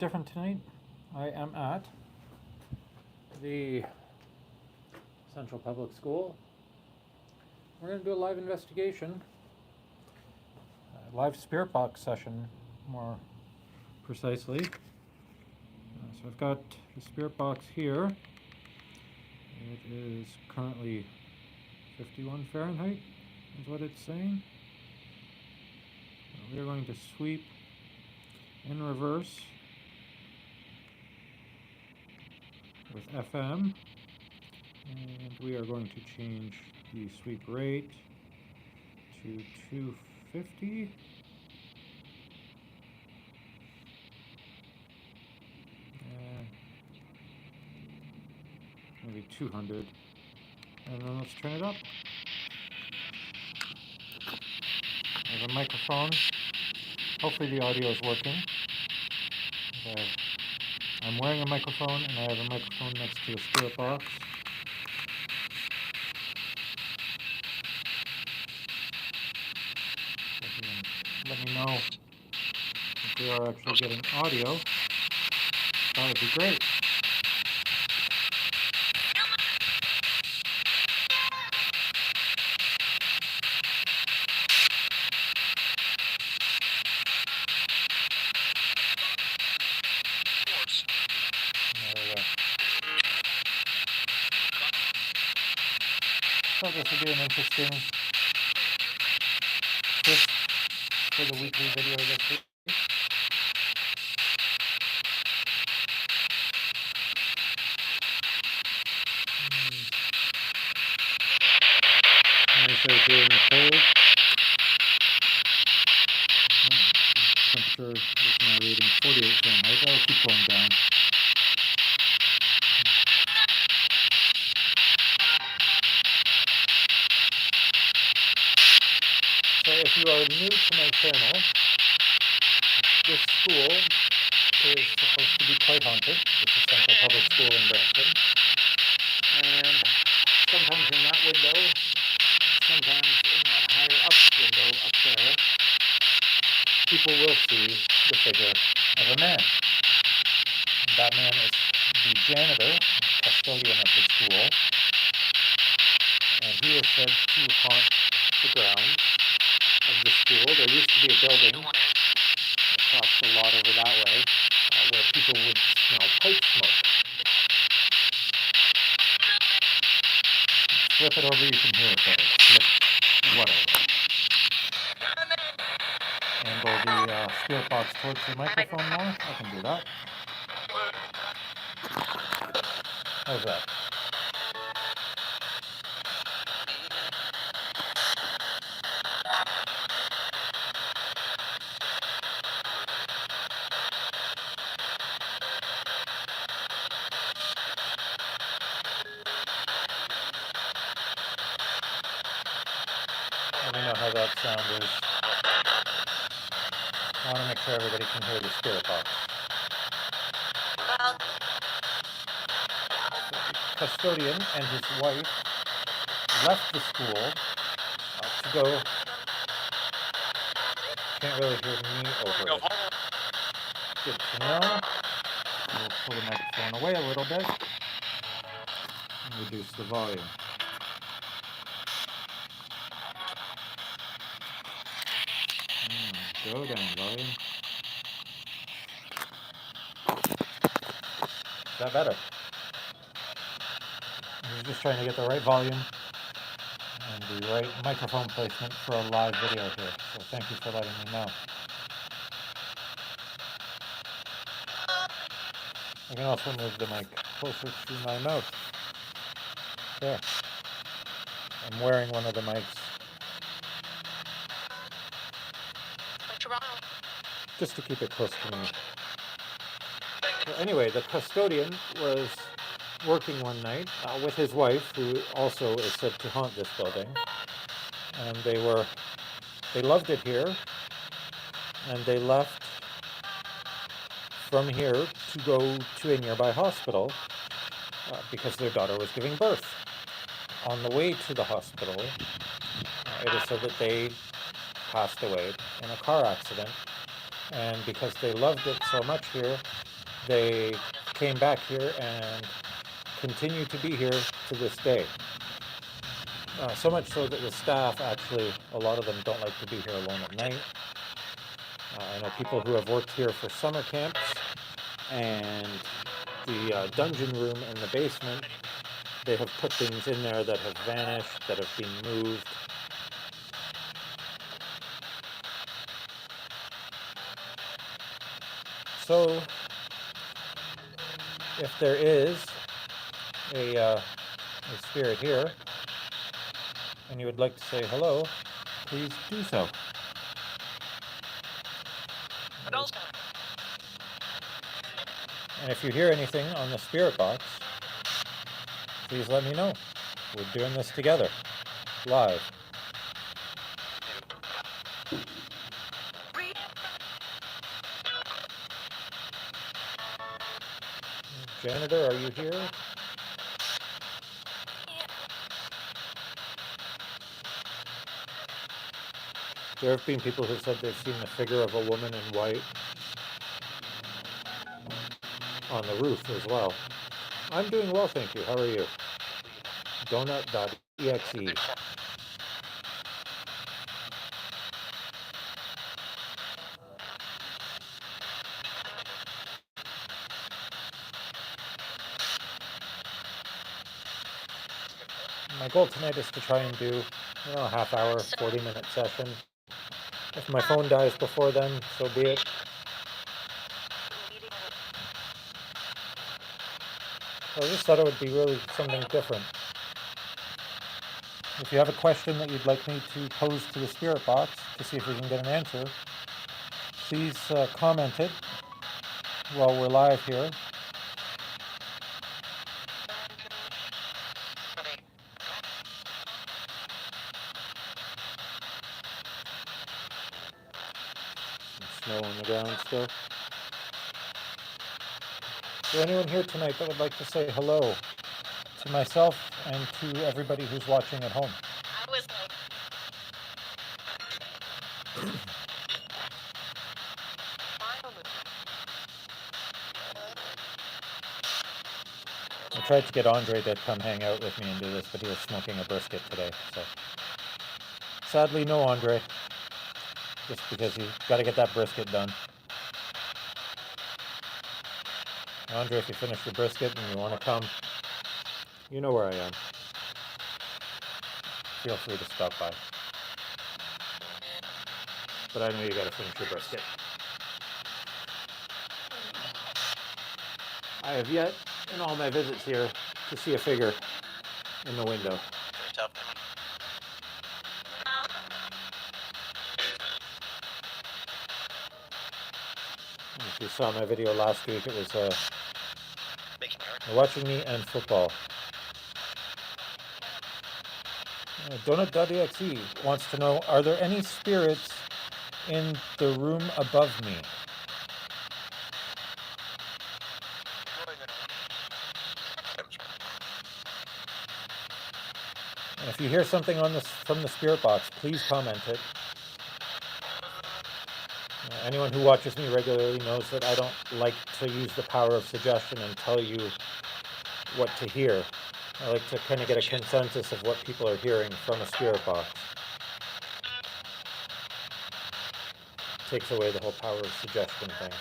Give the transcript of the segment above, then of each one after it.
Different tonight. I am at the Central Public School. We're going to do a live investigation, a live Spirit Box session more precisely. So I've got the Spirit Box here. It is currently 51 Fahrenheit is what it's saying. We are going to sweep in reverse with FM, and we are going to change the sweep rate to 250. Maybe 200, and then let's turn it up. I have a microphone. Hopefully the audio is working. I'm wearing a microphone, and I have a microphone next to the Spirit Box. Let me know if we are actually getting audio. That would be great. Thought this would be an interesting twist for the weekly video this week. Here in the cold. Temperature is now reading 48 Fahrenheit. That'll keep going down. So if you are new to my channel, this school is supposed to be quite haunted. It's a Central Public School in Brampton. And sometimes in that window, sometimes in that higher up window up there, people will see the figure of a man. That man is the janitor, custodian of the school, and he is said to haunt the grounds of the school. There used to be a building across the lot over that way where people would smell pipe smoke. Flip it over, you can hear it better. Flip whatever. Angle the Spirit Box towards the microphone more. I can do that. How's that? Let me know how that sound is. I want to make sure everybody can hear the Spirit Box. The custodian and his wife left the school to go. Can't really hear me over it. Good to know. We'll pull the microphone away a little bit and reduce the volume. Go down volume. Is that better? I'm just trying to get the right volume and the right microphone placement for a live video here. So thank you for letting me know. I can also move the mic closer to my mouth. There. I'm wearing one of the mics. Just to keep it close to me. So anyway, the custodian was working one night with his wife, who also is said to haunt this building. And they loved it here. And they left from here to go to a nearby hospital because their daughter was giving birth. On the way to the hospital, it is said that they passed away in a car accident. And because they loved it so much here, they came back here and continue to be here to this day. So much so that the staff actually, a lot of them don't like to be here alone at night. I know people who have worked here for summer camps, and the dungeon room in the basement, they have put things in there that have vanished, that have been moved. So, if there is a spirit here, and you would like to say hello, please do so. And if you hear anything on the spirit box, please let me know. We're doing this together, live. Janitor, are you here? There have been people who said they've seen the figure of a woman in white on the roof as well. I'm doing well, thank you. How are you? Donut.exe. My goal tonight is to try and do, a half hour, 40-minute session. If my phone dies before then, so be it. I just thought it would be really something different. If you have a question that you'd like me to pose to the spirit box to see if we can get an answer, please comment it while we're live here. Snow on the ground still. Is there anyone here tonight that would like to say hello to myself and to everybody who's watching at home? I tried to get Andre to come hang out with me and do this, but he was smoking a brisket today, so. Sadly, no Andre. Just because you gotta get that brisket done. Andre, if you finish your brisket and you want to come, you know where I am. Feel free to stop by. But I know you gotta finish your brisket. I have yet, in all my visits here, to see a figure in the window. If you saw my video last week, it was watching me and football. Donut.exe wants to know, are there any spirits in the room above me? And if you hear something on this from the spirit box, please comment it. Anyone who watches me regularly knows that I don't like to use the power of suggestion and tell you what to hear. I like to kind of get a consensus of what people are hearing from a spirit box. Takes away the whole power of suggestion thing.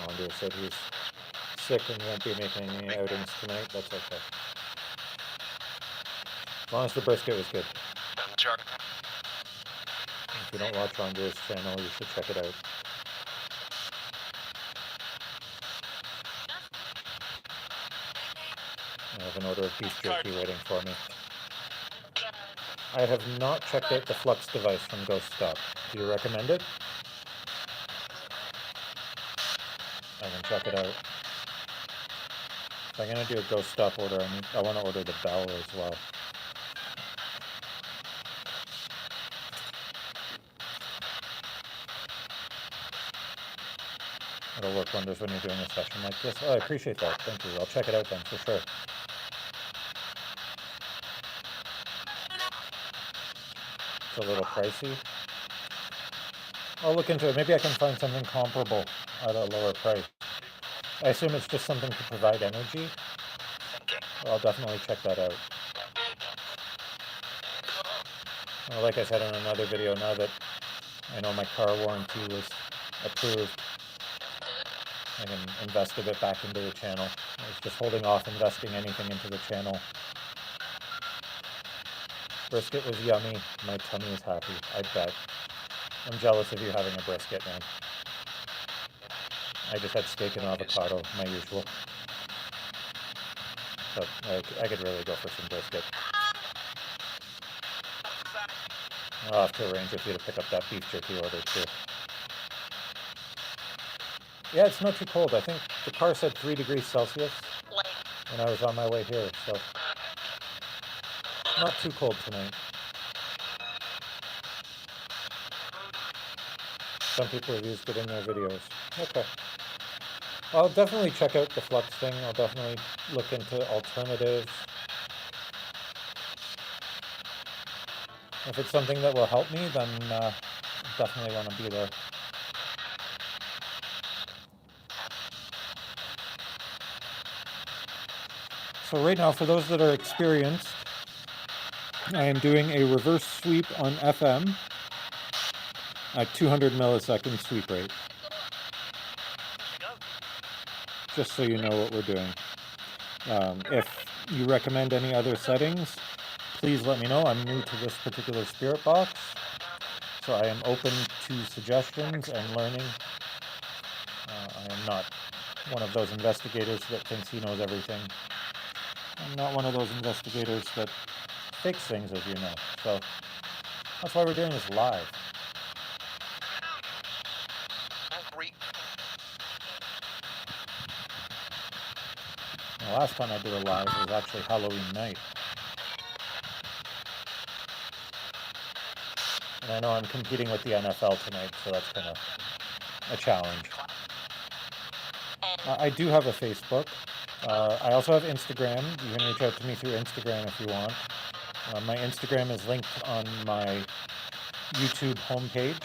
Andre said he's sick and won't be making any outings tonight. That's okay. As long as the brisket was good. If you don't watch Andre's channel, you should check it out. I have an order of beef jerky waiting for me. I have not checked out the Flux device from Ghost Stop. Do you recommend it? I can check it out. If I'm going to do a Ghost Stop order, I want to order the bell as well. It'll It'll work wonders when you're doing a session like this. Oh, I appreciate that. Thank you. I'll check it out then for sure. It's a little pricey. I'll look into it. Maybe I can find something comparable at a lower price. I assume it's just something to provide energy. I'll definitely check that out. Well, like I said in another video, now that I know my car warranty was approved, I can invest a bit back into the channel. I was just holding off investing anything into the channel. Brisket was yummy. My tummy is happy, I bet. I'm jealous of you having a brisket, man. I just had steak and avocado, my usual. But I could really go for some brisket. I'll have to arrange with you to pick up that beef jerky order too. Yeah, it's not too cold. I think the car said 3 degrees Celsius when I was on my way here, so not too cold tonight. Some people have used it in their videos. Okay. I'll definitely check out the flux thing. I'll definitely look into alternatives. If it's something that will help me, then definitely want to be there. So right now, for those that are experienced, I am doing a reverse sweep on FM at 200 millisecond sweep rate. Just so you know what we're doing. If you recommend any other settings, please let me know. I'm new to this particular Spirit Box, so I am open to suggestions and learning. I am not one of those investigators that thinks he knows everything. I'm not one of those investigators that fakes things, as you know. So that's why we're doing this live. The last time I did a live was actually Halloween night. And I know I'm competing with the NFL tonight, so that's kind of a challenge. I do have a Facebook. I also have Instagram. You can reach out to me through Instagram if you want. My Instagram is linked on my YouTube homepage.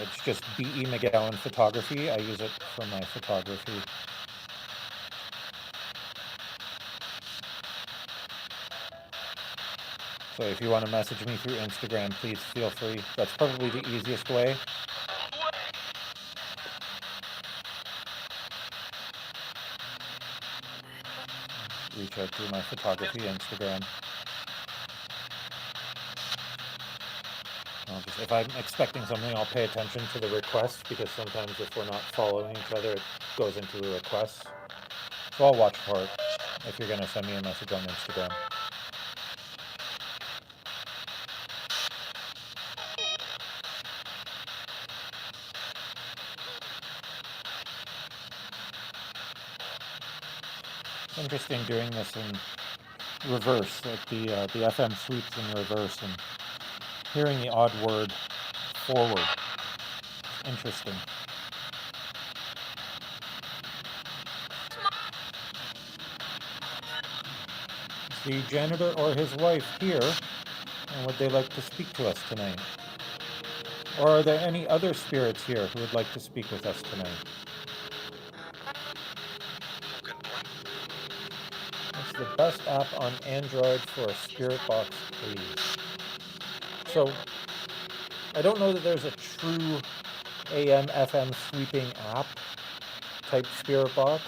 It's just B.E. McGowan Photography. I use it for my photography. So if you want to message me through Instagram, please feel free. That's probably the easiest way. Reach out through my photography Instagram. If I'm expecting something, I'll pay attention to the requests, because sometimes if we're not following each other, it goes into the requests. So I'll watch for it if you're going to send me a message on Instagram. It's interesting doing this in reverse, like the FM sweeps in reverse, and hearing the odd word forward. Interesting. Is the janitor or his wife here, and would they like to speak to us tonight? Or are there any other spirits here who would like to speak with us tonight? What's the best app on Android for a Spirit Box, please? So, I don't know that there's a true AM, FM sweeping app type Spirit Box.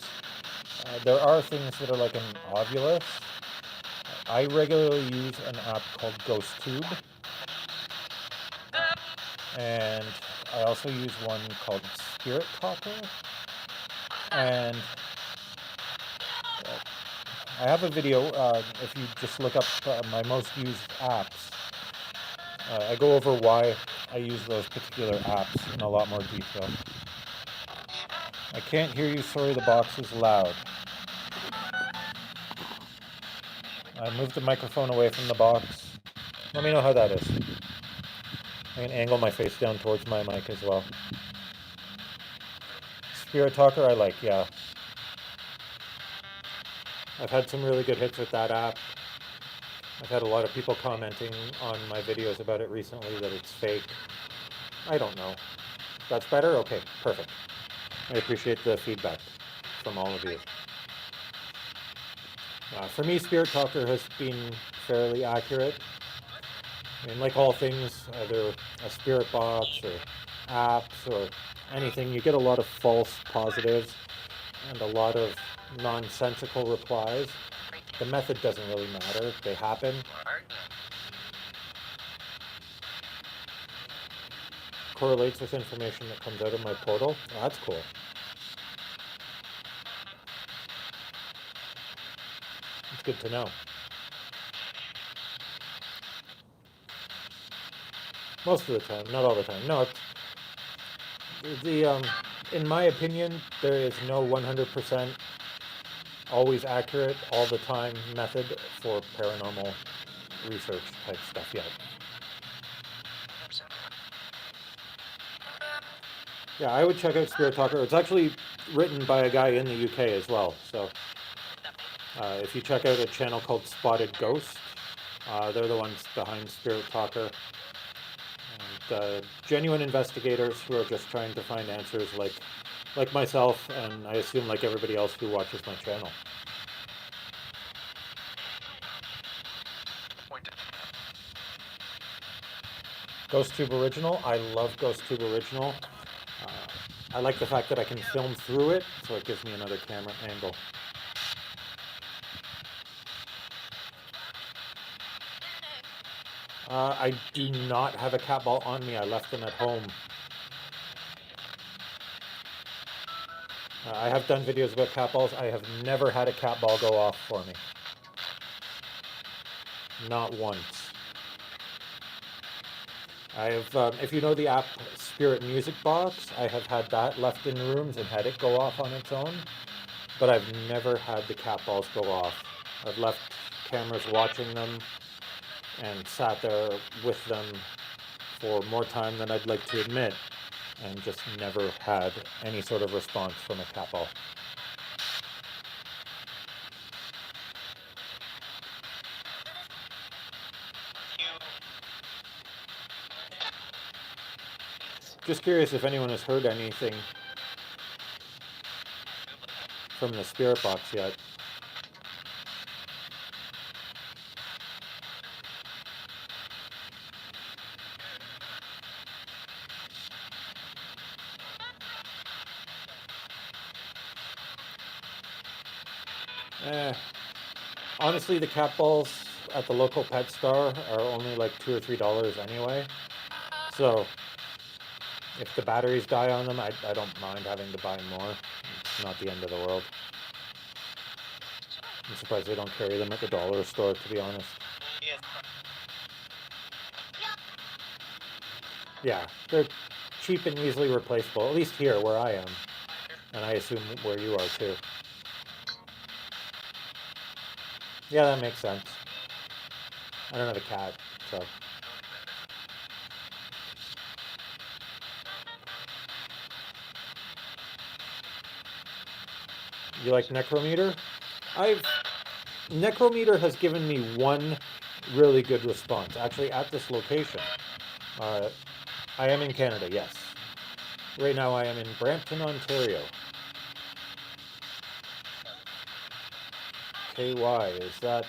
There are things that are like an Ovulus. I regularly use an app called GhostTube. And I also use one called Spirit Talker. And I have a video, if you just look up my most used apps, I go over why I use those particular apps in a lot more detail. I can't hear you, sorry, the box is loud. I moved the microphone away from the box. Let me know how that is. I can angle my face down towards my mic as well. Spirit Talker I like, yeah. I've had some really good hits with that app. I've had a lot of people commenting on my videos about it recently that it's fake. I don't know. That's better? Okay, perfect. I appreciate the feedback from all of you. For me, Spirit Talker has been fairly accurate. I mean, like all things, either a Spirit Box or apps or anything, you get a lot of false positives and a lot of nonsensical replies. The method doesn't really matter. They happen. Correlates with information that comes out of my portal. Oh, that's cool. It's good to know. Most of the time, not all the time. No, in my opinion, there is no 100% always accurate all the time method for paranormal research type stuff yet. Yeah, I would check out Spirit Talker. It's actually written by a guy in the UK as well. So if you check out a channel called Spotted Ghost, they're the ones behind Spirit Talker. And genuine investigators who are just trying to find answers like myself, and I assume like everybody else who watches my channel. GhostTube Original, I love GhostTube Original. I like the fact that I can film through it, so it gives me another camera angle. I do not have a cat ball on me. I left them at home. I have done videos about cat balls. I have never had a cat ball go off for me. Not once. I have, if you know the app Spirit Music Box, I have had that left in rooms and had it go off on its own, but I've never had the cat balls go off. I've left cameras watching them and sat there with them for more time than I'd like to admit, and just never had any sort of response from a cat ball. Just curious if anyone has heard anything from the Spirit Box yet. Honestly, the cat balls at the local pet store are only like $2 or $3 anyway. So if the batteries die on them, I don't mind having to buy more. It's not the end of the world. I'm surprised they don't carry them at the dollar store, to be honest. Yeah, they're cheap and easily replaceable, at least here where I am. And I assume where you are too. Yeah, that makes sense. I don't have a cat, so. You like Necrometer? Necrometer has given me one really good response, actually at this location. I am in Canada, yes. Right now I am in Brampton, Ontario. KY, is that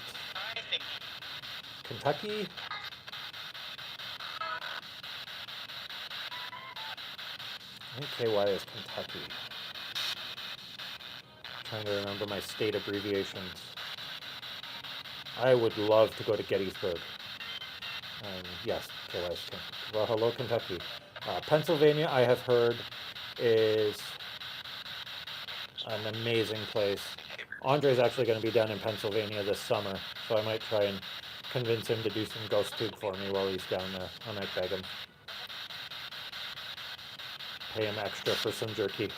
Kentucky? I think KY is Kentucky. I'm trying to remember my state abbreviations. I would love to go to Gettysburg. Yes, KY is Kentucky. Well, hello, Kentucky. Pennsylvania, I have heard, is an amazing place. Andre's actually going to be down in Pennsylvania this summer, so I might try and convince him to do some ghost tube for me while he's down there. I might beg him. Pay him extra for some jerky.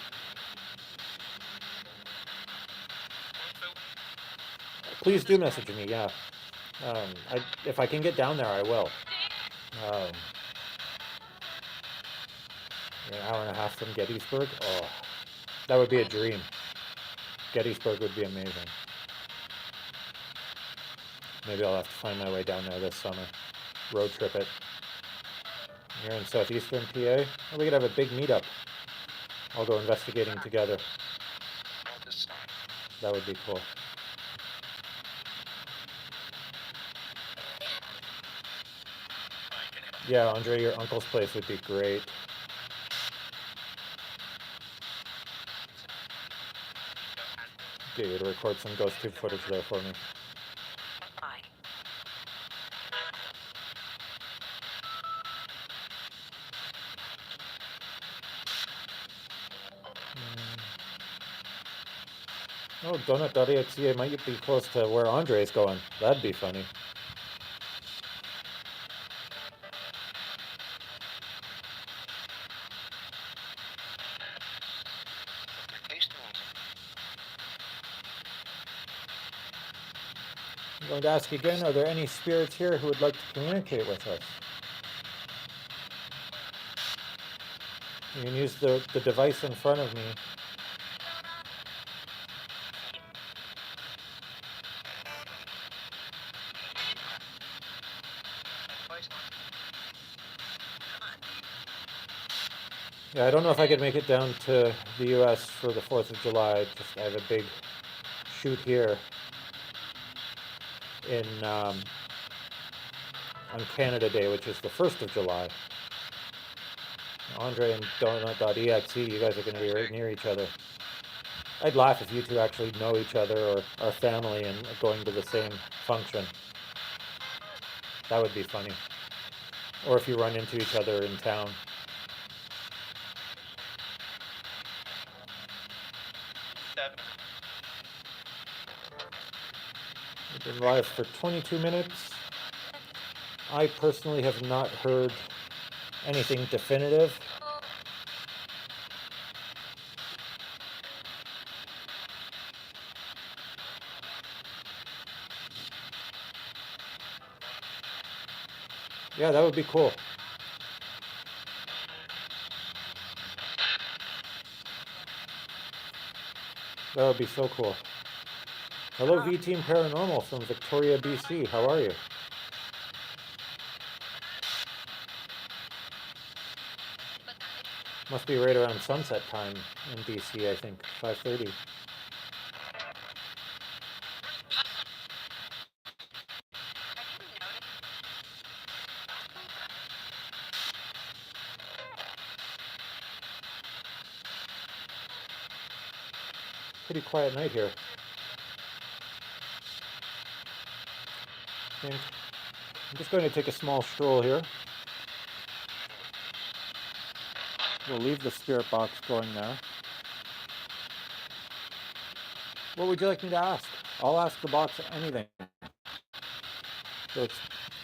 Please do message me, yeah. If I can get down there, I will. An hour and a half from Gettysburg? Oh, That would be a dream. Gettysburg would be amazing. Maybe I'll have to find my way down there this summer. Road trip it. You're in southeastern PA? Oh, we could have a big meetup. I'll go investigating together. That would be cool. Yeah, Andre, your uncle's place would be great. Get you to record some ghost tube footage there for me. Oh, donut.exe might be close to where Andre's going. That'd be funny. I'm going to ask again, are there any spirits here who would like to communicate with us? You can use the device in front of me. Yeah, I don't know if I could make it down to the US for the 4th of July. I have a big shoot here on Canada Day, which is the 1st of July. Andre and donut.exe, you guys are going to be right near each other. I'd laugh if you two actually know each other or are family and are going to the same function. That would be funny. Or if you run into each other in town. We've been live for 22 minutes. I personally have not heard anything definitive. Yeah, that would be cool. That would be so cool. Hello, V-Team Paranormal from Victoria, BC. How are you? Must be right around sunset time in BC, I think, 5:30. Pretty quiet night here. And I'm just going to take a small stroll here. We'll leave the spirit box going now. What would you like me to ask? I'll ask the box anything. So it's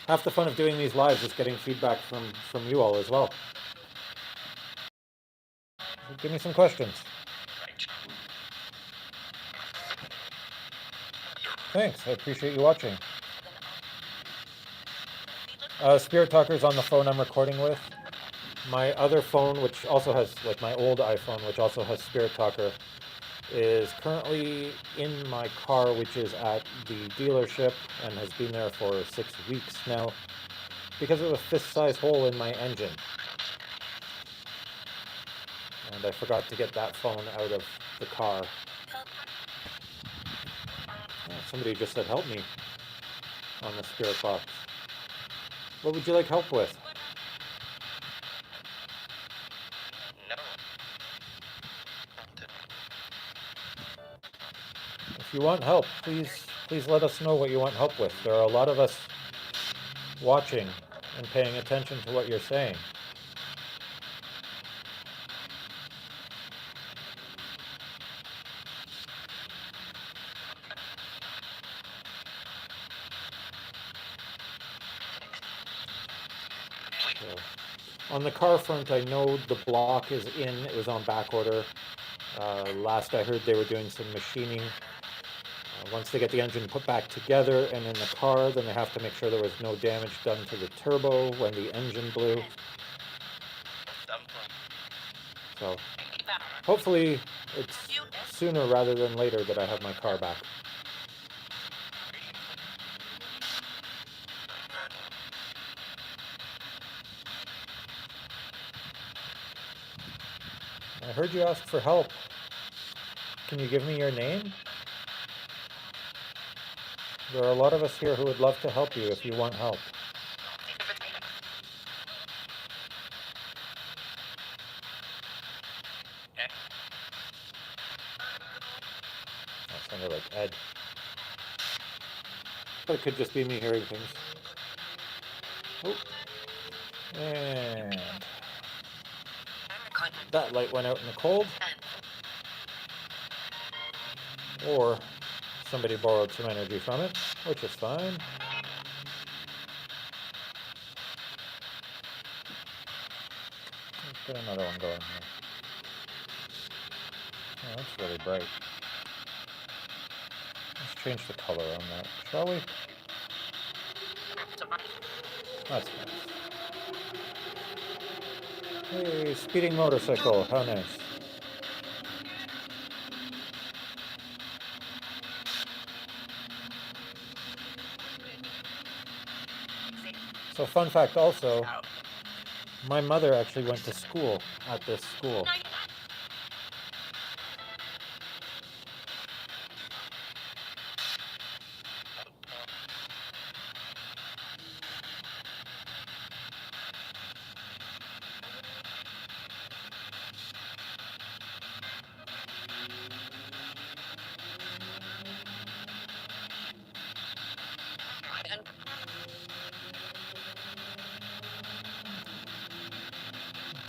half the fun of doing these lives is getting feedback from you all as well. So give me some questions. Thanks, I appreciate you watching. Spirit Talker's on the phone I'm recording with. My other phone, which also has, like my old iPhone, which also has Spirit Talker, is currently in my car, which is at the dealership and has been there for 6 weeks now because of a fist-sized hole in my engine. And I forgot to get that phone out of the car. Oh, somebody just said help me on the spirit box. What would you like help with? If you want help, please let us know what you want help with. There are a lot of us watching and paying attention to what you're saying. So, on the car front, I know the block is in. It was on back order. Last I heard, they were doing some machining. Once they get the engine put back together and in the car, then they have to make sure there was no damage done to the turbo when the engine blew. So Hopefully it's sooner rather than later that I have my car back. I heard you ask for help. Can you give me your name? There are a lot of us here who would love to help you if you want help. That sounded like Ed. But it could just be me hearing things. Oh. And that light went out in the cold. Or somebody borrowed some energy from it, which is fine. Let's get another one going here. Oh, that's really bright. Let's change the color on that, shall we? That's nice. Hey, speeding motorcycle, how nice. So fun fact also, my mother actually went to school at this school.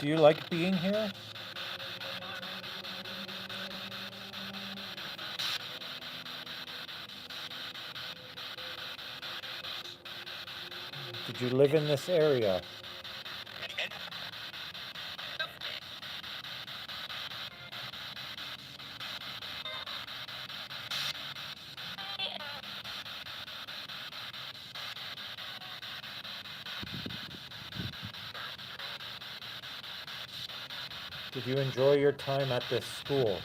Do you like being here? Did you live in this area? Did you enjoy your time at this school?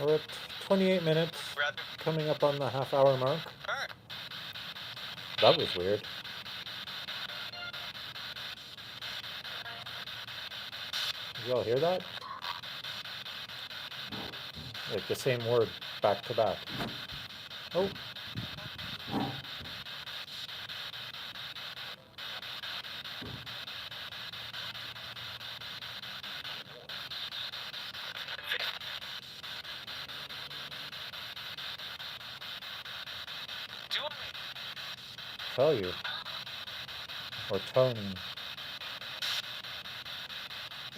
We're at 28 minutes, coming up on the half-hour mark. That was weird. Did you all hear that? Like the same word, back to back. Oh. Tell you. Or Tony.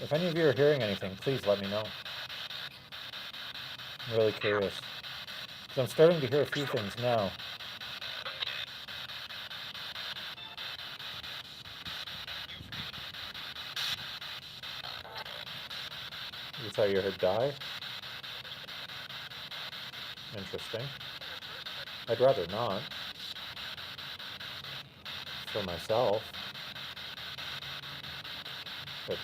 If any of you are hearing anything, please let me know. I'm really curious. Because I'm starting to hear a few things now. You thought you heard die? Interesting. I'd rather not. For myself. But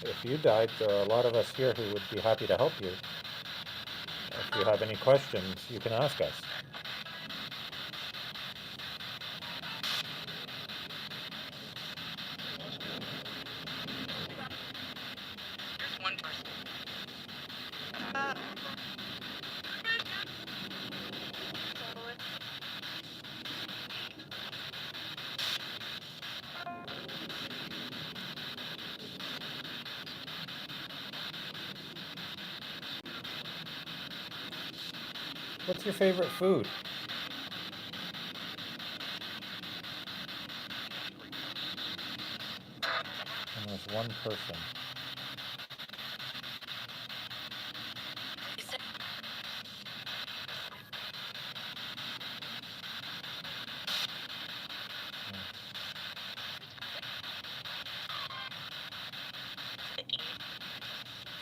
if you died, there are a lot of us here who would be happy to help you. If you have any questions, you can ask us. What's your favorite food? And there's one person.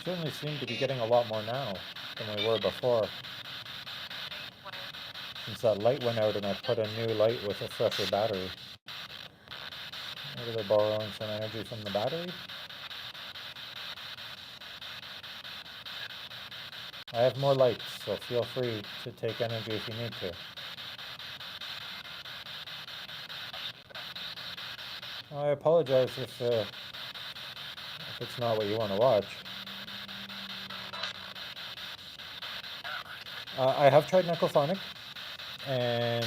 certainly seem to be getting a lot more now than we were before. Since that light went out and I put a new light with a fresher battery. Maybe they're borrowing some energy from the battery. I have more lights, so feel free to take energy if you need to. I apologize if it's not what you want to watch. I have tried Necrophonic, and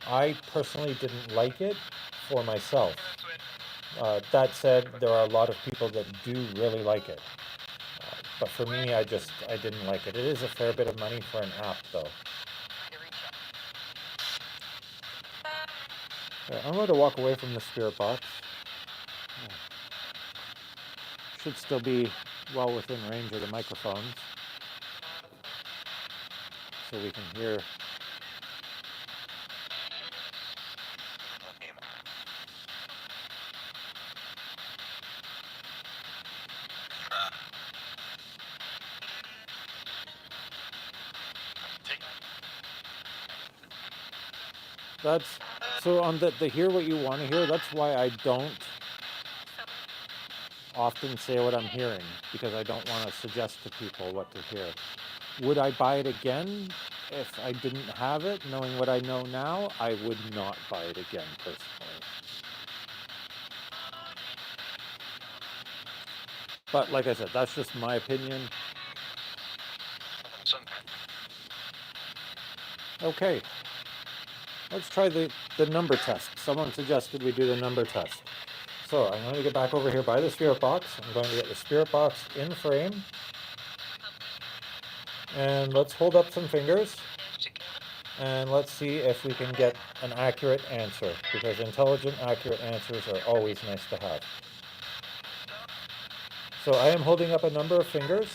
I personally didn't like it for myself. That said, there are a lot of people that do really like it. But for me, I didn't like it. It is a fair bit of money for an app, though. I'm going to walk away from the Spirit Box. Should still be well within range of the microphones, so we can hear. That's so on the hear what you want to hear. That's why I don't often say what I'm hearing, because I don't want to suggest to people what to hear. Would I buy it again if I didn't have it? Knowing what I know now, I would not buy it again personally. But like I said, that's just my opinion. Okay, let's try the number test. Someone suggested we do the number test. So I'm going to get back over here by the Spirit Box. I'm going to get the Spirit Box in frame. And let's hold up some fingers. And let's see if we can get an accurate answer, because intelligent, accurate answers are always nice to have. So I am holding up a number of fingers.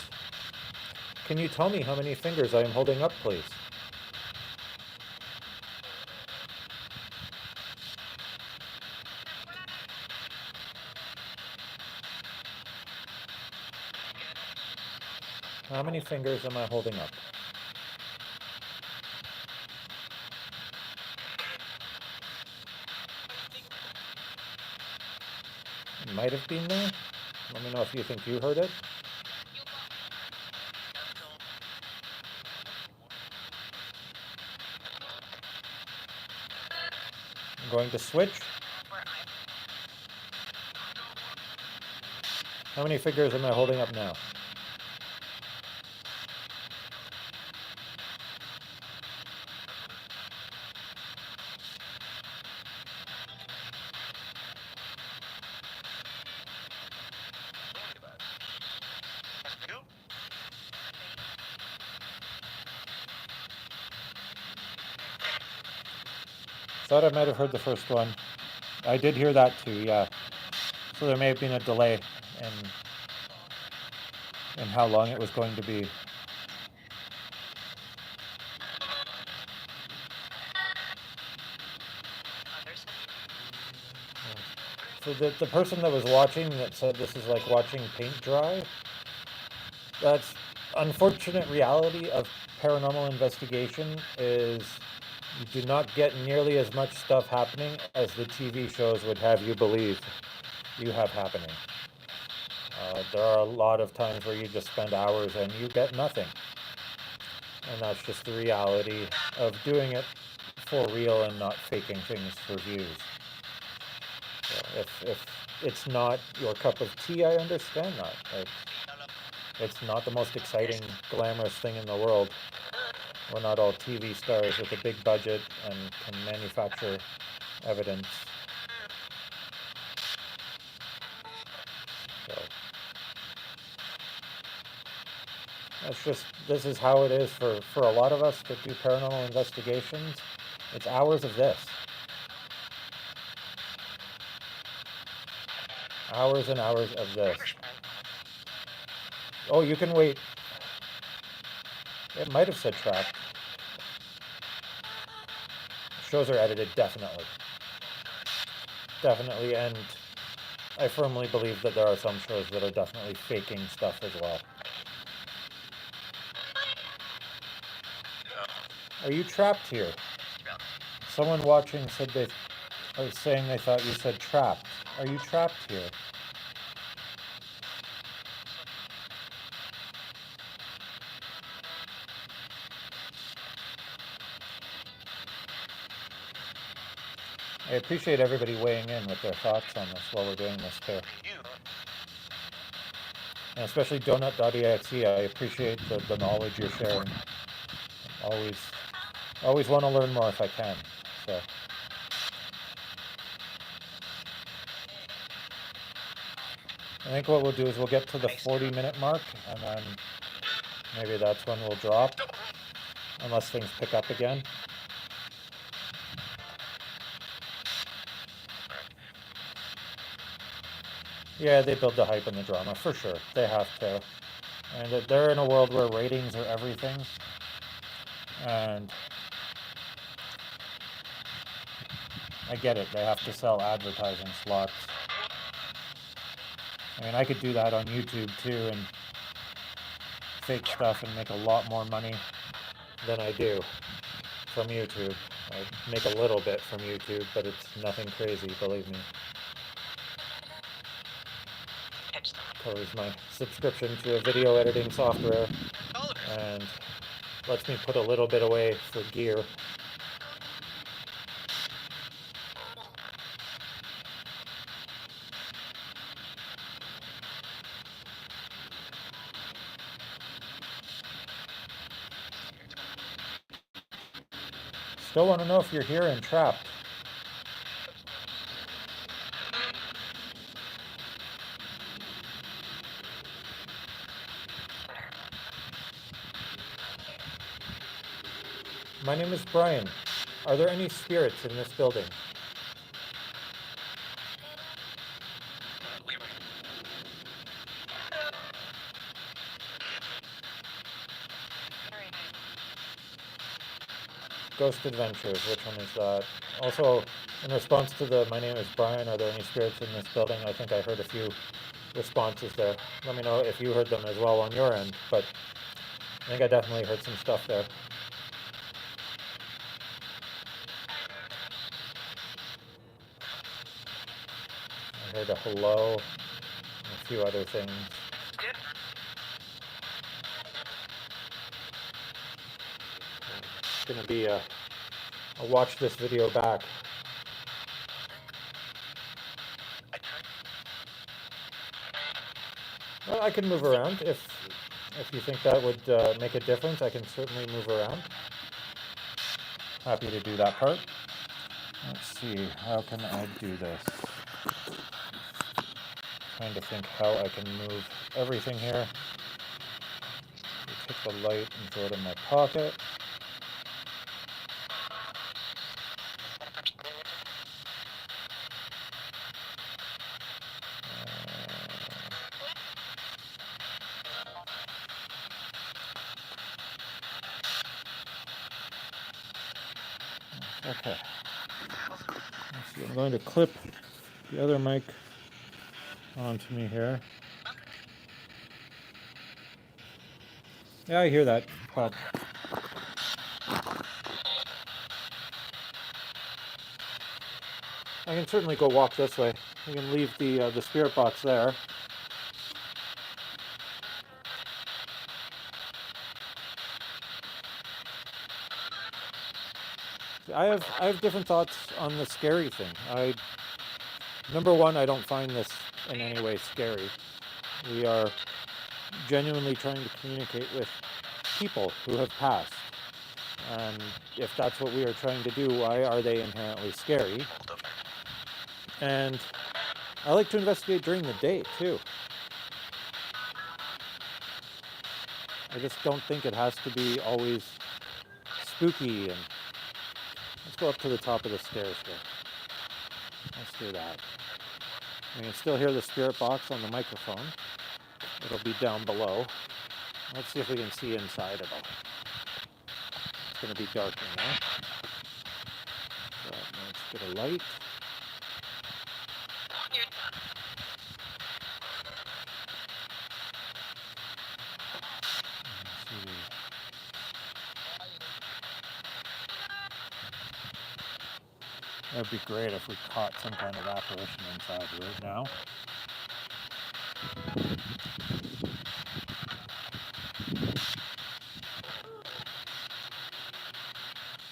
Can you tell me how many fingers I am holding up, please? How many fingers am I holding up? It might have been there. Let me know if you think you heard it. I'm going to switch. How many fingers am I holding up now? Thought I might have heard the first one. I did hear that too, yeah. So there may have been a delay in how long it was going to be. So the person that was watching that said this is like watching paint dry, that's unfortunate reality of paranormal investigation is you do not get nearly as much stuff happening as the TV shows would have you believe you have happening. There are a lot of times where you just spend hours and you get nothing. And that's just the reality of doing it for real and not faking things for views. So if it's not your cup of tea, I understand that. It's not the most exciting, glamorous thing in the world. We're not all TV stars with a big budget and can manufacture evidence. So this is how it is for a lot of us that do paranormal investigations. It's hours of this. Hours and hours of this. Oh, you can wait. It might have said tracked. Shows are edited, definitely. Definitely, and I firmly believe that there are some shows that are definitely faking stuff as well. Are you trapped here? Someone watching said they are saying they thought you said trapped. Are you trapped here? I appreciate everybody weighing in with their thoughts on this while we're doing this too. And especially donut.exe, I appreciate the knowledge you're sharing. Always want to learn more if I can. So I think what we'll do is we'll get to the 40-minute mark, and then maybe that's when we'll drop, unless things pick up again. Yeah, they build the hype and the drama, for sure. They have to. And they're in a world where ratings are everything. And I get it, they have to sell advertising slots. I mean, I could do that on YouTube too and fake stuff and make a lot more money than I do from YouTube. I make a little bit from YouTube, but it's nothing crazy, believe me. Covers my subscription to a video editing software and lets me put a little bit away for gear. Still want to know if you're here and trapped. My name is Brian. Are there any spirits in this building? Ghost Adventures, which one is that? Also, in response to the my name is Brian, are there any spirits in this building? I think I heard a few responses there. Let me know if you heard them as well on your end, but I think I definitely heard some stuff there. I heard a hello and a few other things. It's gonna be I'll watch this video back. Well, I can move around if you think that would make a difference. I can certainly move around. Happy to do that part. Let's see, how can I do this? Trying to think how I can move everything here. Take the light and throw it in my pocket. Okay. Let's see, I'm going to clip the other mic onto me here. Yeah, I hear that pop. I can certainly go walk this way. We can leave the spirit box there. I have different thoughts on the scary thing. Number one, I don't find this in any way scary. We are genuinely trying to communicate with people who have passed. And if that's what we are trying to do, why are they inherently scary? And I like to investigate during the day too. I just don't think it has to be always spooky. And let's go up to the top of the stairs here. Let's do that. You can still hear the spirit box on the microphone. It'll be down below. Let's see if we can see inside at all. It's going to be dark in there. So let's get a light. It would be great if we caught some kind of apparition inside right now.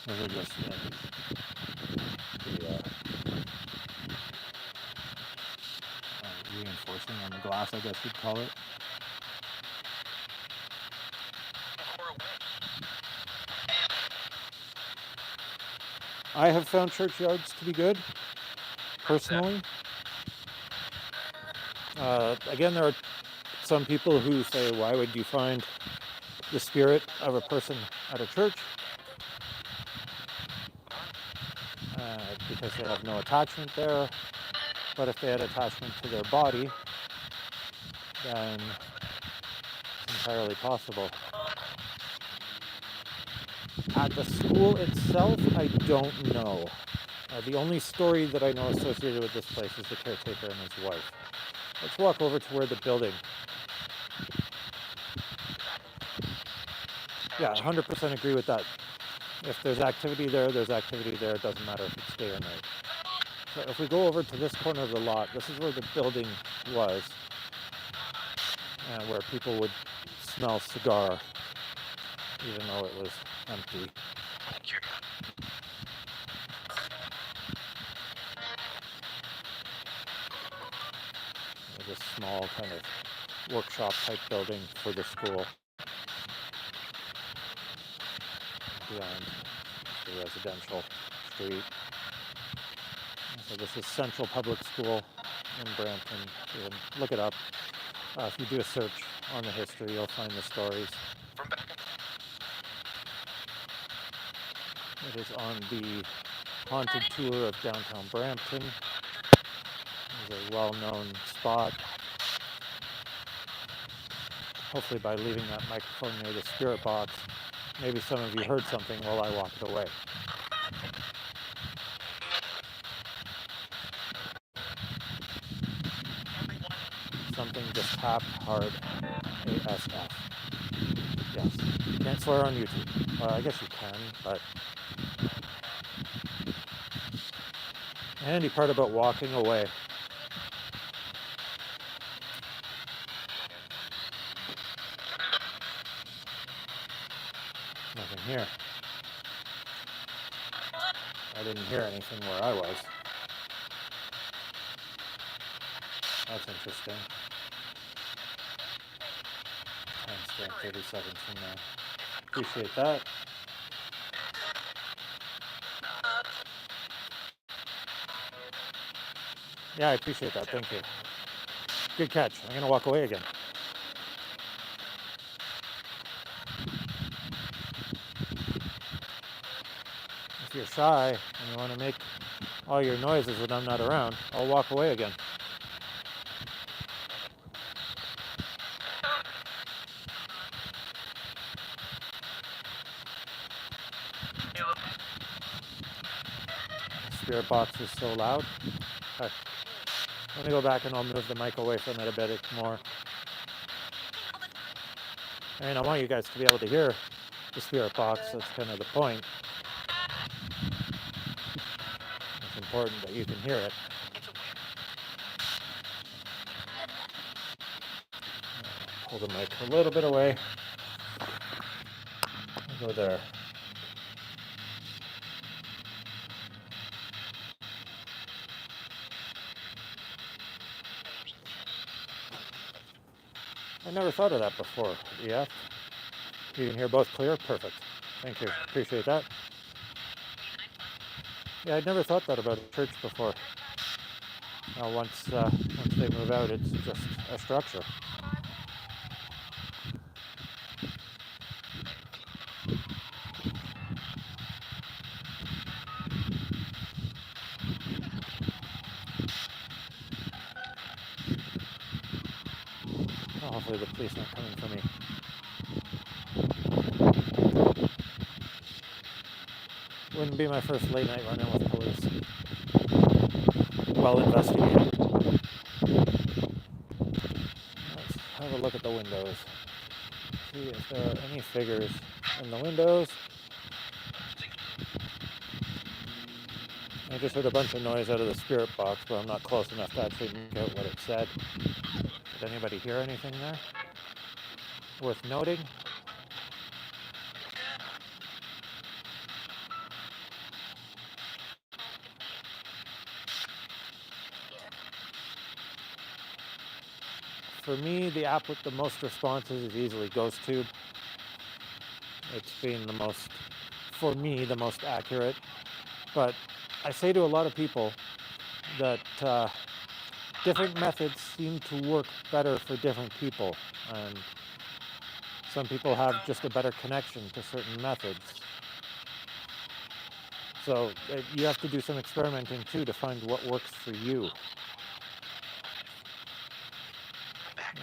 Those are just the reinforcing on the glass, I guess you'd call it. I have found churchyards to be good, personally. Again, there are some people who say, why would you find the spirit of a person at a church? Because they have no attachment there. But if they had attachment to their body, then it's entirely possible. At the school itself, I don't know. The only story that I know associated with this place is the caretaker and his wife. Let's walk over to where the building. Yeah, 100% agree with that. If there's activity there, there's activity there. It doesn't matter if it's day or night. So if we go over to this corner of the lot, this is where the building was, and where people would smell cigar, even though it was empty. There's a small kind of workshop type building for the school. Beyond the residential street. So this is Central Public School in Brampton. You can look it up. If you do a search on the history, you'll find the stories. It is on the haunted tour of downtown Brampton. It's a well-known spot. Hopefully by leaving that microphone near the spirit box, maybe some of you heard something while I walked away. Something just tapped hard. ASF. Yes. You can't swear on YouTube. Well, I guess you can, but the handy part about walking away. Nothing here. I didn't hear anything where I was. That's interesting. Timestamp 30 seconds from now. Appreciate that. Yeah, I appreciate that. Thank you. Good catch. I'm going to walk away again. If you're shy and you want to make all your noises when I'm not around, I'll walk away again. Spirit box is so loud. Okay. Let me go back and I'll move the mic away from it a bit more. I mean, I want you guys to be able to hear the spirit box. That's kind of the point. It's important that you can hear it. Pull the mic a little bit away. Go there. I never thought of that before. Yeah. You can hear both clear? Perfect. Thank you. Appreciate that. Yeah, I'd never thought that about a church before. Once they move out, it's just a structure. Hopefully the police aren't coming for me. Wouldn't be my first late night run-in with police. Well investigated. Let's have a look at the windows. See if there are any figures in the windows. I just heard a bunch of noise out of the spirit box, but I'm not close enough to actually make out what it said. Did anybody hear anything there worth noting? For me, the app with the most responses is easily GhostTube. It's been the most, for me, the most accurate. But I say to a lot of people that different methods seem to work better for different people. And some people have just a better connection to certain methods. So you have to do some experimenting too to find what works for you.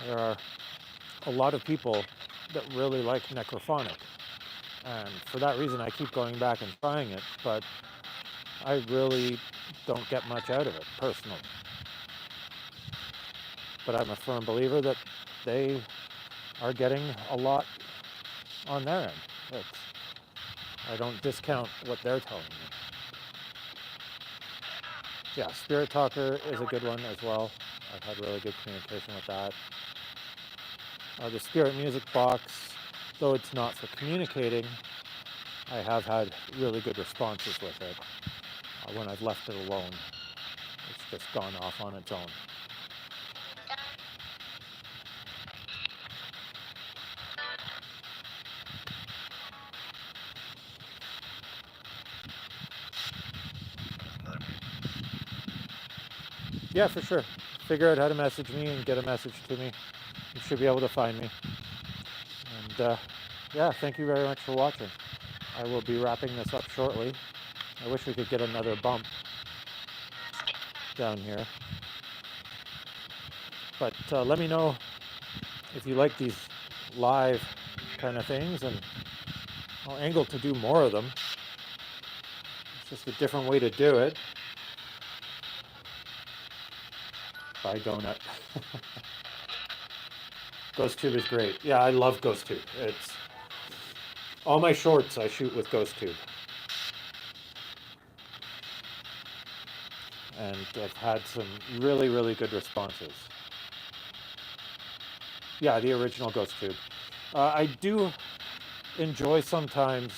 There are a lot of people that really like necrophonic. And for that reason, I keep going back and trying it, but I really don't get much out of it personally. But I'm a firm believer that they are getting a lot on their end. I don't discount what they're telling me. Yeah, Spirit Talker is a good one as well. I've had really good communication with that. The Spirit Music Box, though it's not for communicating, I have had really good responses with it. When I've left it alone, it's just gone off on its own. Yeah, for sure. Figure out how to message me and get a message to me. You should be able to find me. And yeah, thank you very much for watching. I will be wrapping this up shortly. I wish we could get another bump down here. But let me know if you like these live kind of things, and I'll angle to do more of them. It's just a different way to do it. Bye, Donut. GhostTube is great. Yeah, I love GhostTube. It's all my shorts I shoot with GhostTube. And I've had some really, really good responses. Yeah, the original GhostTube. I do enjoy sometimes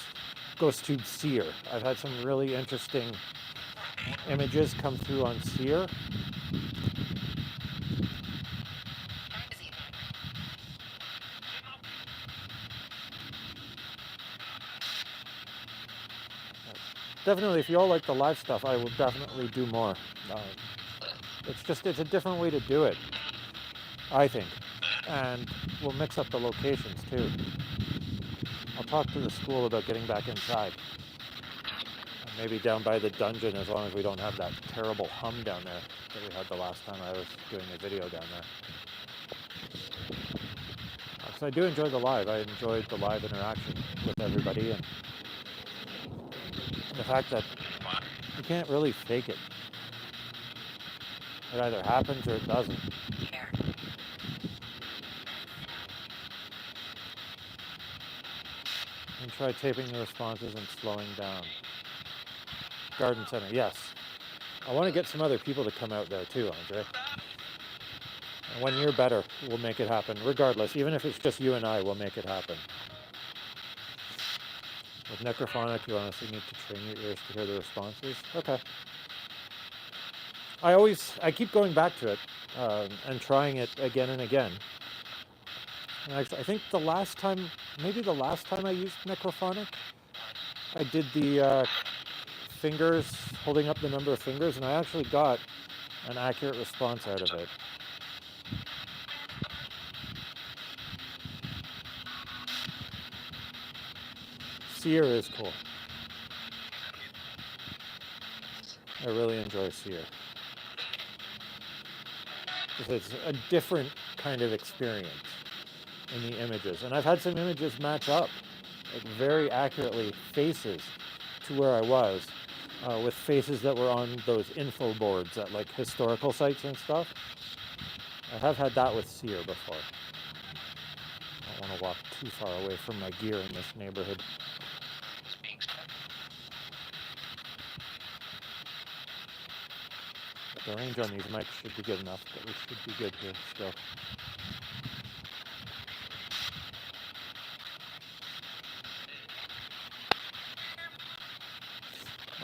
GhostTube Seer. I've had some really interesting images come through on Seer. Definitely, if you all like the live stuff, I will definitely do more. It's a different way to do it, I think. And we'll mix up the locations too. I'll talk to the school about getting back inside. And maybe down by the dungeon, as long as we don't have that terrible hum down there that we had the last time I was doing a video down there. So I do enjoy the live. I enjoyed the live interaction with everybody, and the fact that you can't really fake it. It either happens or it doesn't. And try taping the responses and slowing down. Garden Center, yes. I want to get some other people to come out there too, Andre. And when you're better, we'll make it happen. Regardless, even if it's just you and I, we'll make it happen. With necrophonic, you honestly need to train your ears to hear the responses. Okay. I keep going back to it and trying it again and again. And actually, I think maybe the last time I used necrophonic, I did the fingers, holding up the number of fingers, and I actually got an accurate response out of it. Seer is cool. I really enjoy Seer. It's a different kind of experience in the images. And I've had some images match up like very accurately, faces to where I was, with faces that were on those info boards at like historical sites and stuff. I have had that with Seer before. I don't want to walk too far away from my gear in this neighborhood. The range on these mics should be good enough, but we should be good here still.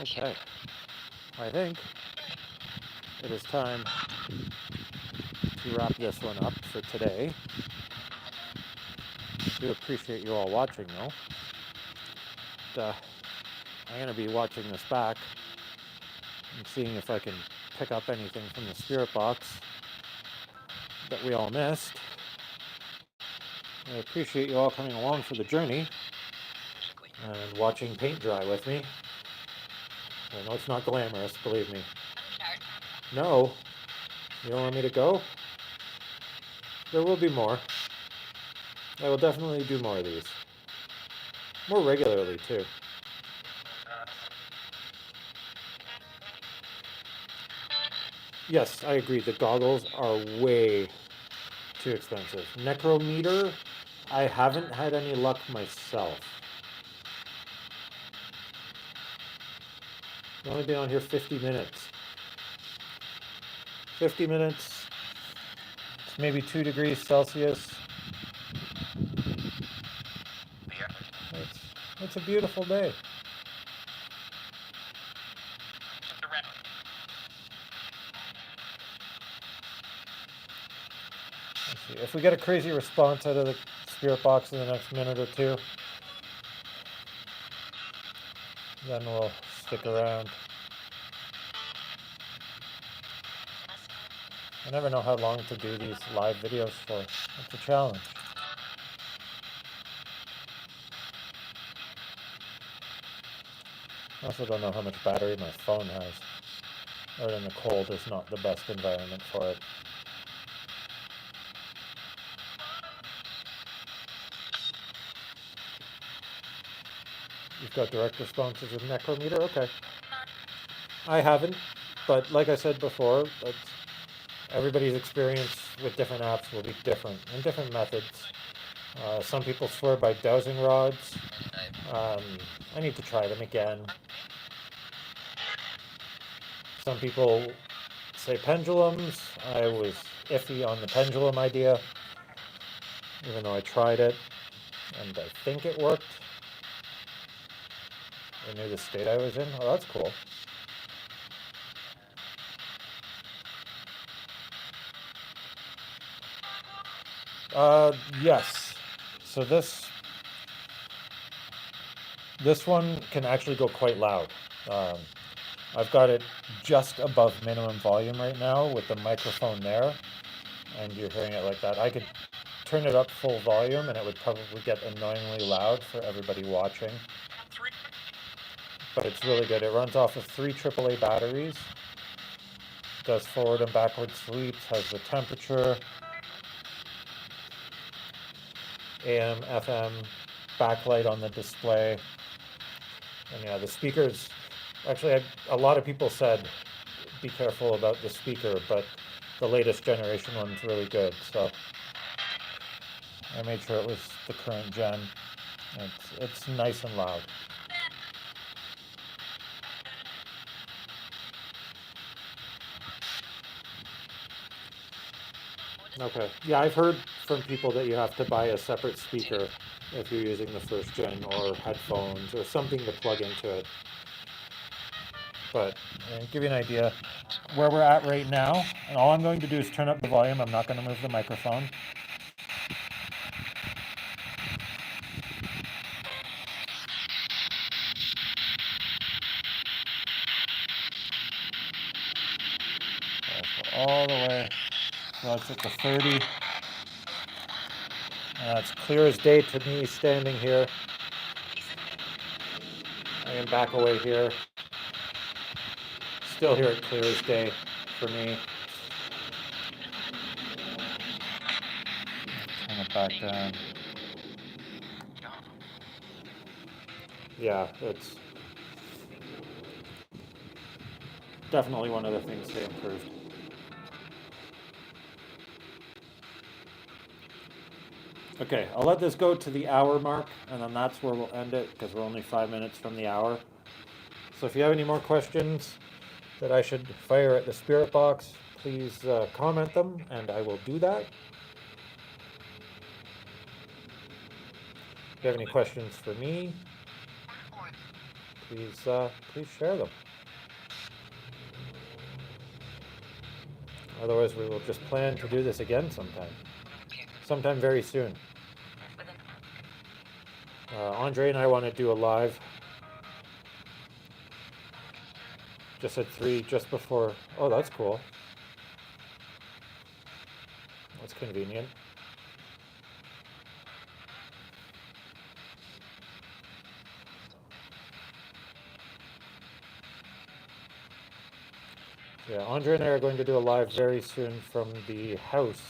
Okay, I think it is time to wrap this one up for today. I do appreciate you all watching though. I'm going to be watching this back and seeing if I can pick up anything from the Spirit Box that we all missed. I appreciate you all coming along for the journey and watching paint dry with me. I know it's not glamorous, believe me. No? You don't want me to go? There will be more. I will definitely do more of these. More regularly, too. Yes, I agree. The goggles are way too expensive. Necrometer, I haven't had any luck myself. I've only been on here 50 minutes. 50 minutes, it's maybe 2 degrees Celsius. It's a beautiful day. Let's see. If we get a crazy response out of the Spirit Box in the next minute or two, then we'll stick around. I never know how long to do these live videos for. It's a challenge. I also don't know how much battery my phone has. Out in the cold is not the best environment for it. You've got direct responses with Necrometer? Okay. I haven't, but like I said before, everybody's experience with different apps will be different and different methods. Some people swear by dowsing rods. I need to try them again. Some people say pendulums. I was iffy on the pendulum idea, even though I tried it, and I think it worked. I knew the state I was in. Oh, that's cool. Yes. So this one can actually go quite loud. I've got it just above minimum volume right now with the microphone there, and you're hearing it like that. I could turn it up full volume and it would probably get annoyingly loud for everybody watching. But it's really good. It runs off of 3 AAA batteries, does forward and backward sweeps, has the temperature, AM, FM, backlight on the display. And yeah, the speakers, actually a lot of people said be careful about the speaker, but the latest generation one's really good, so I made sure it was the current gen. It's nice and loud. Okay. Yeah, I've heard from people that you have to buy a separate speaker if you're using the first gen, or headphones, or something to plug into it. But give you an idea where we're at right now, and all I'm going to do is turn up the volume. I'm not going to move the microphone. Let's go all the way. So that's at the 30. It's clear as day to me standing here. I can back away here. Still hear it clear as day for me. Turn it back down. Yeah, it's definitely one of the things they improved. Okay, I'll let this go to the hour mark, and then that's where we'll end it, because we're only 5 minutes from the hour. So if you have any more questions, that I should fire at the Spirit Box, please comment them, and I will do that. If you have any questions for me, please share them. Otherwise, we will just plan to do this again sometime very soon. Andre and I want to do a live just at 3, just before. Oh, that's cool. That's convenient. Yeah, Andre and I are going to do a live very soon from the house.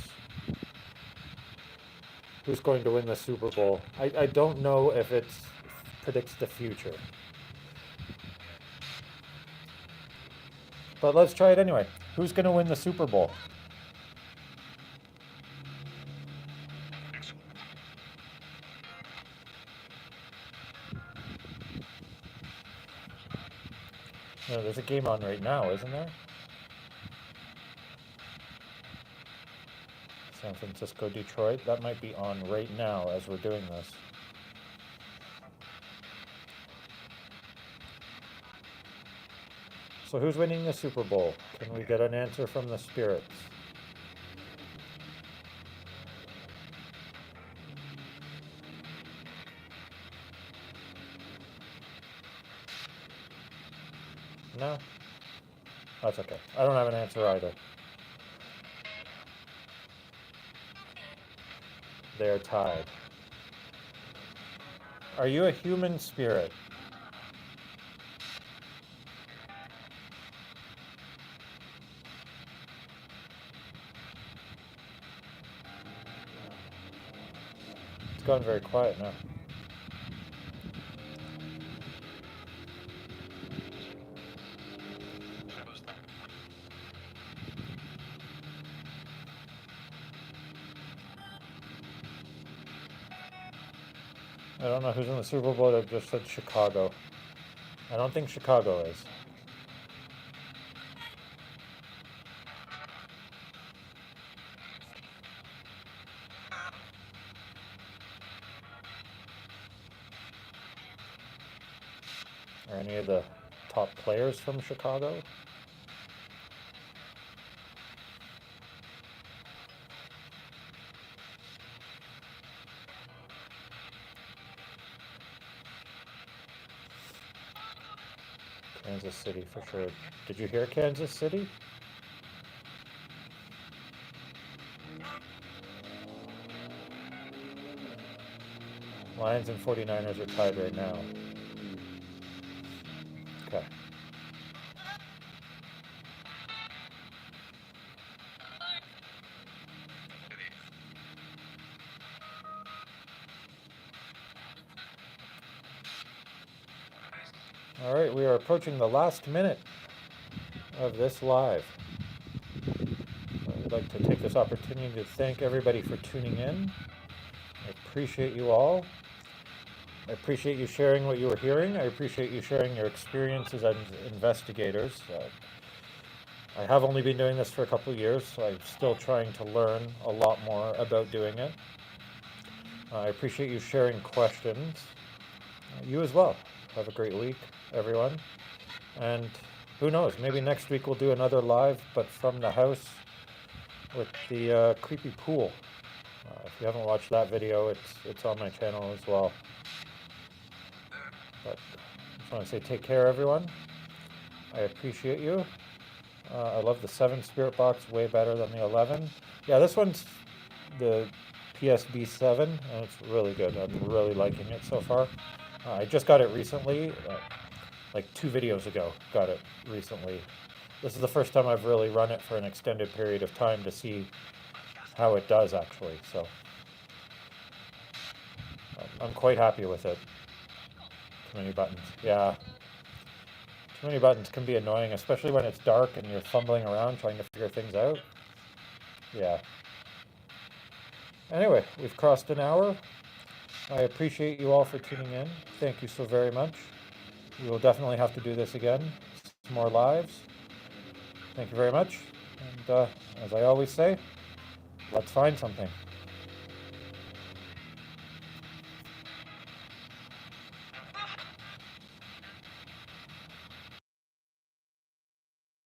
Who's going to win the Super Bowl? I don't know if it predicts the future. But let's try it anyway. Who's going to win the Super Bowl? No, there's a game on right now, isn't there? San Francisco, Detroit. That might be on right now as we're doing this. So who's winning the Super Bowl? Can we get an answer from the Spirits? No? That's okay. I don't have an answer either. They're tied. Are you a human spirit? It's gone very quiet now. I don't know who's in the Super Bowl. I just said Chicago. I don't think Chicago is. Are any of the top players from Chicago? Kansas City for sure. Did you hear Kansas City? Lions and 49ers are tied right now. Okay. All right, we are approaching the last minute of this live. I would like to take this opportunity to thank everybody for tuning in. I appreciate you all. I appreciate you sharing what you were hearing. I appreciate you sharing your experiences as investigators. I have only been doing this for a couple of years, so I'm still trying to learn a lot more about doing it. I appreciate you sharing questions. You as well. Have a great week, everyone. And who knows, maybe next week we'll do another live, but from the house with the creepy pool. If you haven't watched that video, it's on my channel as well. But I just want to say take care, everyone. I appreciate you. I love the 7 Spirit Box way better than the 11. Yeah, this one's the PSB-7, and it's really good. I'm really liking it so far. I just got it recently, like 2 videos ago, got it recently. This is the first time I've really run it for an extended period of time to see how it does actually, so I'm quite happy with it. Too many buttons, yeah. Too many buttons can be annoying, especially when it's dark and you're fumbling around trying to figure things out. Yeah. Anyway, we've crossed an hour. I appreciate you all for tuning in. Thank you so very much. We will definitely have to do this again. Some more lives. Thank you very much. And as I always say, let's find something.